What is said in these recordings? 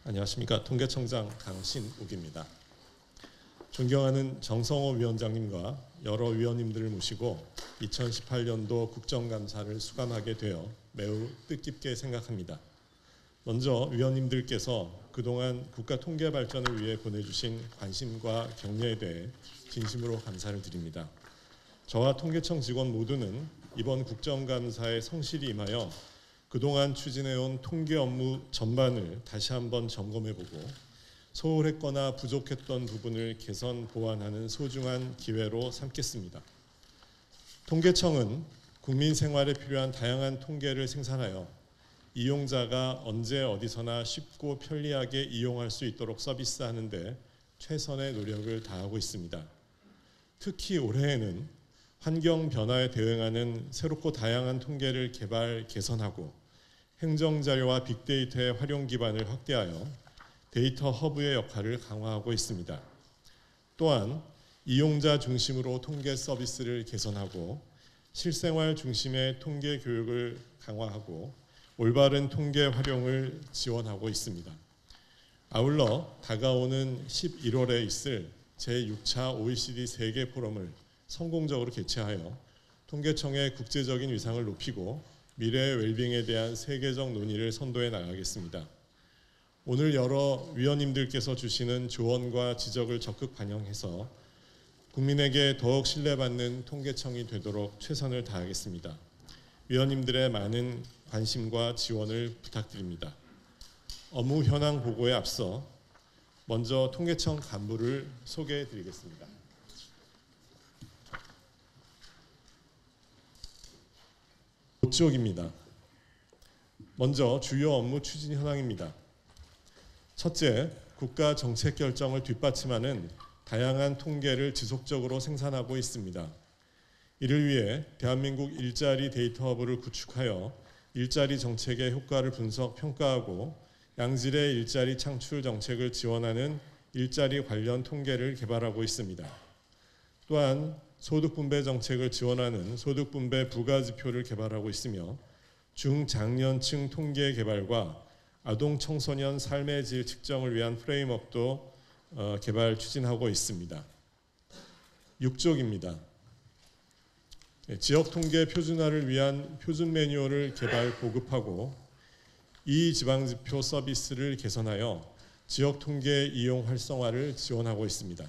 안녕하십니까. 통계청장 강신욱입니다. 존경하는 정성호 위원장님과 여러 위원님들을 모시고 2018년도 국정감사를 수감하게 되어 매우 뜻깊게 생각합니다. 먼저 위원님들께서 그동안 국가 통계 발전을 위해 보내주신 관심과 격려에 대해 진심으로 감사를 드립니다. 저와 통계청 직원 모두는 이번 국정감사에 성실히 임하여 그동안 추진해온 통계 업무 전반을 다시 한번 점검해보고 소홀했거나 부족했던 부분을 개선 보완하는 소중한 기회로 삼겠습니다. 통계청은 국민 생활에 필요한 다양한 통계를 생산하여 이용자가 언제 어디서나 쉽고 편리하게 이용할 수 있도록 서비스하는 데 최선의 노력을 다하고 있습니다. 특히 올해에는 환경 변화에 대응하는 새롭고 다양한 통계를 개발, 개선하고 행정자료와 빅데이터의 활용 기반을 확대하여 데이터 허브의 역할을 강화하고 있습니다. 또한 이용자 중심으로 통계 서비스를 개선하고 실생활 중심의 통계 교육을 강화하고 올바른 통계 활용을 지원하고 있습니다. 아울러 다가오는 11월에 있을 제6차 OECD 세계 포럼을 성공적으로 개최하여 통계청의 국제적인 위상을 높이고 미래의 웰빙에 대한 세계적 논의를 선도해 나가겠습니다. 오늘 여러 위원님들께서 주시는 조언과 지적을 적극 반영해서 국민에게 더욱 신뢰받는 통계청이 되도록 최선을 다하겠습니다. 위원님들의 많은 관심과 지원을 부탁드립니다. 업무 현황 보고에 앞서 먼저 통계청 간부를 소개해 드리겠습니다. 목적입니다. 먼저 주요 업무 추진 현황입니다. 첫째, 국가 정책 결정을 뒷받침하는 다양한 통계를 지속적으로 생산하고 있습니다. 이를 위해 대한민국 일자리 데이터 허브를 구축하여 일자리 정책의 효과를 분석, 평가하고 양질의 일자리 창출 정책을 지원하는 일자리 관련 통계를 개발하고 있습니다. 또한 소득분배 정책을 지원하는 소득분배 부가지표를 개발하고 있으며 중장년층 통계 개발과 아동 청소년 삶의 질 측정을 위한 프레임워크도 개발 추진하고 있습니다. 6쪽입니다. 지역 통계 표준화를 위한 표준 매뉴얼을 개발 보급하고 이 지방지표 서비스를 개선하여 지역 통계 이용 활성화를 지원하고 있습니다.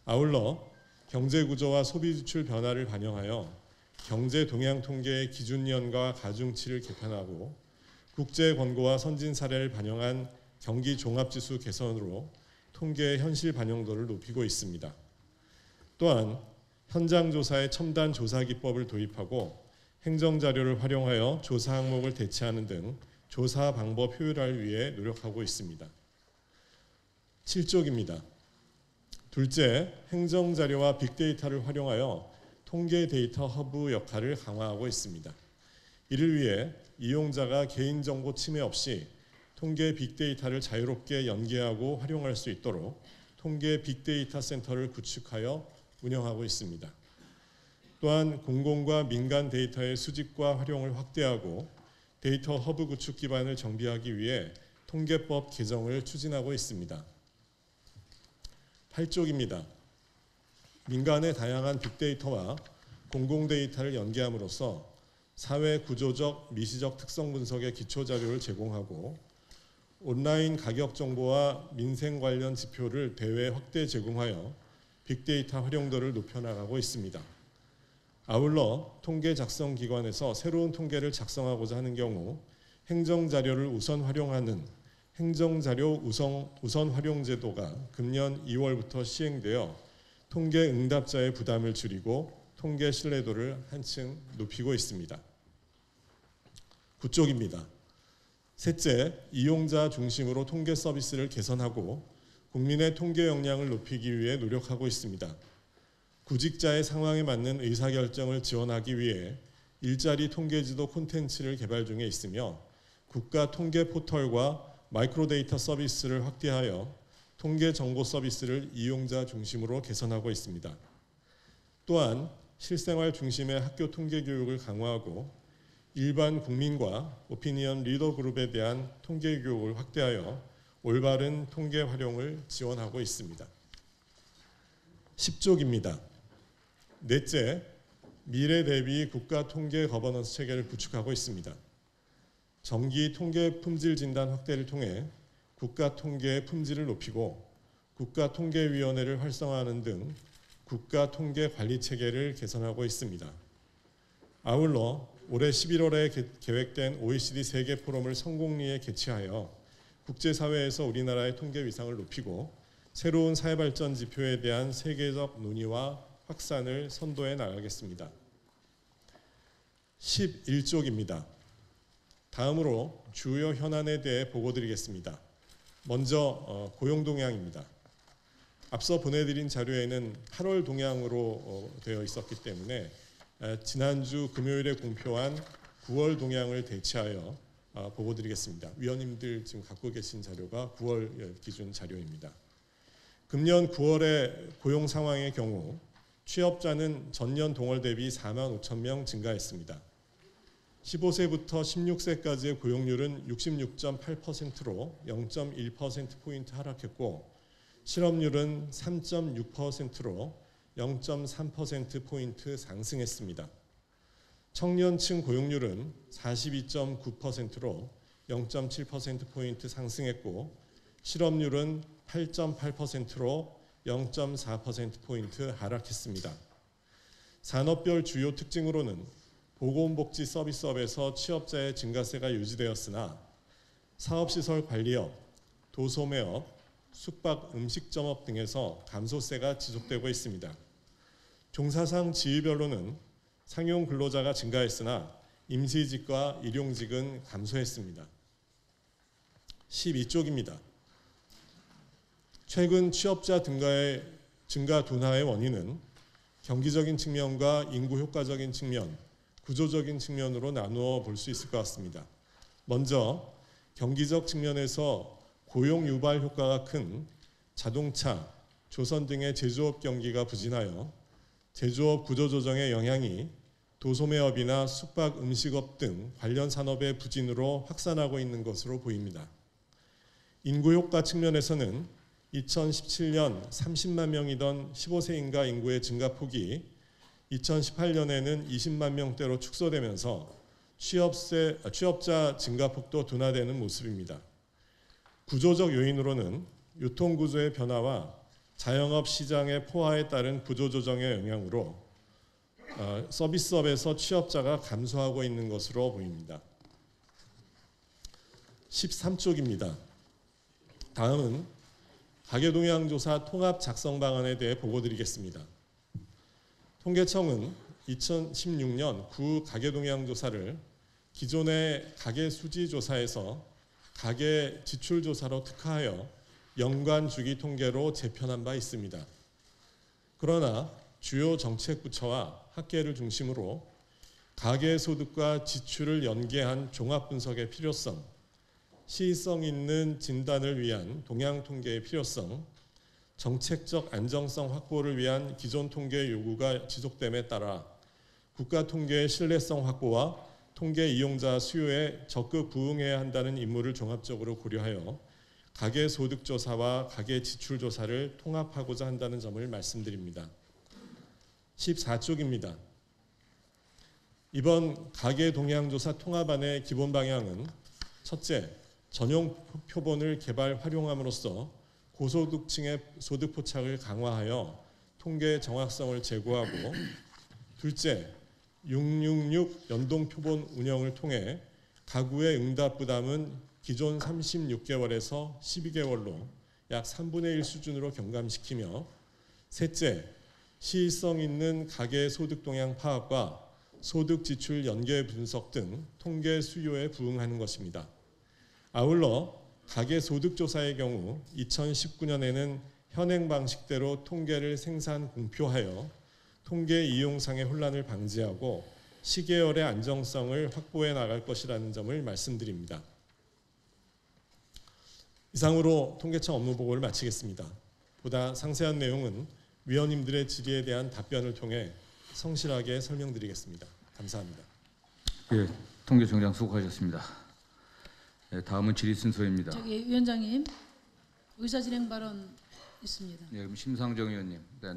아울러 경제구조와 소비지출 변화를 반영하여 경제 동향 통계의 기준연과 가중치를 개편하고 국제 권고와 선진 사례를 반영한 경기 종합지수 개선으로 통계의 현실 반영도를 높이고 있습니다. 또한 현장조사의 첨단 조사 기법을 도입하고 행정자료를 활용하여 조사 항목을 대체하는 등 조사 방법 효율화를 위해 노력하고 있습니다. 7쪽입니다. 둘째, 행정자료와 빅데이터를 활용하여 통계 데이터 허브 역할을 강화하고 있습니다. 이를 위해 이용자가 개인정보 침해 없이 통계 빅데이터를 자유롭게 연계하고 활용할 수 있도록 통계 빅데이터 센터를 구축하여 운영하고 있습니다. 또한 공공과 민간 데이터의 수집과 활용을 확대하고 데이터 허브 구축 기반을 정비하기 위해 통계법 개정을 추진하고 있습니다. 8쪽입니다. 민간의 다양한 빅데이터와 공공 데이터를 연계함으로써 사회 구조적, 미시적 특성 분석의 기초 자료를 제공하고 온라인 가격 정보와 민생 관련 지표를 대외 확대 제공하여 빅데이터 활용도를 높여나가고 있습니다. 아울러 통계 작성 기관에서 새로운 통계를 작성하고자 하는 경우 행정자료를 우선 활용하는 행정자료 우선 활용 제도가 금년 2월부터 시행되어 통계 응답자의 부담을 줄이고 통계 신뢰도를 한층 높이고 있습니다. 9쪽입니다. 셋째, 이용자 중심으로 통계 서비스를 개선하고 국민의 통계 역량을 높이기 위해 노력하고 있습니다. 구직자의 상황에 맞는 의사결정을 지원하기 위해 일자리 통계지도 콘텐츠를 개발 중에 있으며 국가 통계 포털과 마이크로 데이터 서비스를 확대하여 통계 정보 서비스를 이용자 중심으로 개선하고 있습니다. 또한 실생활 중심의 학교 통계 교육을 강화하고 일반 국민과 오피니언 리더 그룹에 대한 통계 교육을 확대하여 올바른 통계 활용을 지원하고 있습니다. 10쪽입니다. 넷째, 미래 대비 국가 통계 거버넌스 체계를 구축하고 있습니다. 정기 통계 품질 진단 확대를 통해 국가 통계의 품질을 높이고 국가통계위원회를 활성화하는 등 국가 통계 관리 체계를 개선하고 있습니다. 아울러 올해 11월에 계획된 OECD 세계 포럼을 성공리에 개최하여 국제사회에서 우리나라의 통계 위상을 높이고 새로운 사회발전 지표에 대한 세계적 논의와 확산을 선도해 나가겠습니다. 11쪽입니다. 다음으로 주요 현안에 대해 보고드리겠습니다. 먼저 고용 동향입니다. 앞서 보내드린 자료에는 8월 동향으로 되어 있었기 때문에 지난주 금요일에 공표한 9월 동향을 대체하여 보고드리겠습니다. 위원님들 지금 갖고 계신 자료가 9월 기준 자료입니다. 금년 9월의 고용 상황의 경우 취업자는 전년 동월 대비 4만 5천 명 증가했습니다. 15세부터 16세까지의 고용률은 66.8%로 0.1%포인트 하락했고 실업률은 3.6%로 0.3%포인트 상승했습니다. 청년층 고용률은 42.9%로 0.7%포인트 상승했고 실업률은 8.8%로 0.4%포인트 하락했습니다. 산업별 주요 특징으로는 보건복지 서비스업에서 취업자의 증가세가 유지되었으나 사업시설 관리업, 도소매업, 숙박 음식점업 등에서 감소세가 지속되고 있습니다. 종사상 지위별로는 상용 근로자가 증가했으나 임시직과 일용직은 감소했습니다. 12쪽입니다. 최근 취업자 증가 둔화의 원인은 경기적인 측면과 인구 효과적인 측면, 구조적인 측면으로 나누어 볼 수 있을 것 같습니다. 먼저 경기적 측면에서 고용 유발 효과가 큰 자동차, 조선 등의 제조업 경기가 부진하여 제조업 구조조정의 영향이 도소매업이나 숙박 음식업 등 관련 산업의 부진으로 확산하고 있는 것으로 보입니다. 인구 효과 측면에서는 2017년 30만 명이던 15세 인가 인구의 증가폭이 2018년에는 20만 명대로 축소되면서 취업자 증가폭도 둔화되는 모습입니다. 구조적 요인으로는 유통구조의 변화와 자영업 시장의 포화에 따른 구조조정의 영향으로 서비스업에서 취업자가 감소하고 있는 것으로 보입니다. 13쪽입니다. 다음은 가계동향조사 통합 작성 방안에 대해 보고드리겠습니다. 통계청은 2016년 구 가계동향조사를 기존의 가계수지조사에서 가계지출조사로 특화하여 연간 주기 통계로 재편한 바 있습니다. 그러나 주요 정책부처와 학계를 중심으로 가계소득과 지출을 연계한 종합분석의 필요성, 시의성 있는 진단을 위한 동향통계의 필요성, 정책적 안정성 확보를 위한 기존 통계 요구가 지속됨에 따라 국가통계의 신뢰성 확보와 통계 이용자 수요에 적극 부응해야 한다는 임무를 종합적으로 고려하여 가계소득조사와 가계지출조사를 통합하고자 한다는 점을 말씀드립니다. 14쪽입니다. 이번 가계동향조사 통합안의 기본 방향은 첫째, 전용 표본을 개발 활용함으로써 고소득층의 소득 포착을 강화하여 통계 정확성을 제고하고 둘째, 666 연동 표본 운영을 통해 가구의 응답 부담은 기존 36개월에서 12개월로 약 3분의 1 수준으로 경감시키며 셋째, 시의성 있는 가계 소득 동향 파악과 소득 지출 연계 분석 등 통계 수요에 부응하는 것입니다. 아울러 가계 소득 조사의 경우 2019년에는 현행 방식대로 통계를 생산 공표하여 통계 이용상의 혼란을 방지하고 시계열의 안정성을 확보해 나갈 것이라는 점을 말씀드립니다. 이상으로 통계청 업무 보고를 마치겠습니다. 보다 상세한 내용은 위원님들의 질의에 대한 답변을 통해 성실하게 설명드리겠습니다. 감사합니다. 예, 통계청장 수고하셨습니다. 예, 다음은 질의 순서입니다. 저기 위원장님, 의사진행 발언 있습니다. 예, 그럼 심상정 의원님. 네,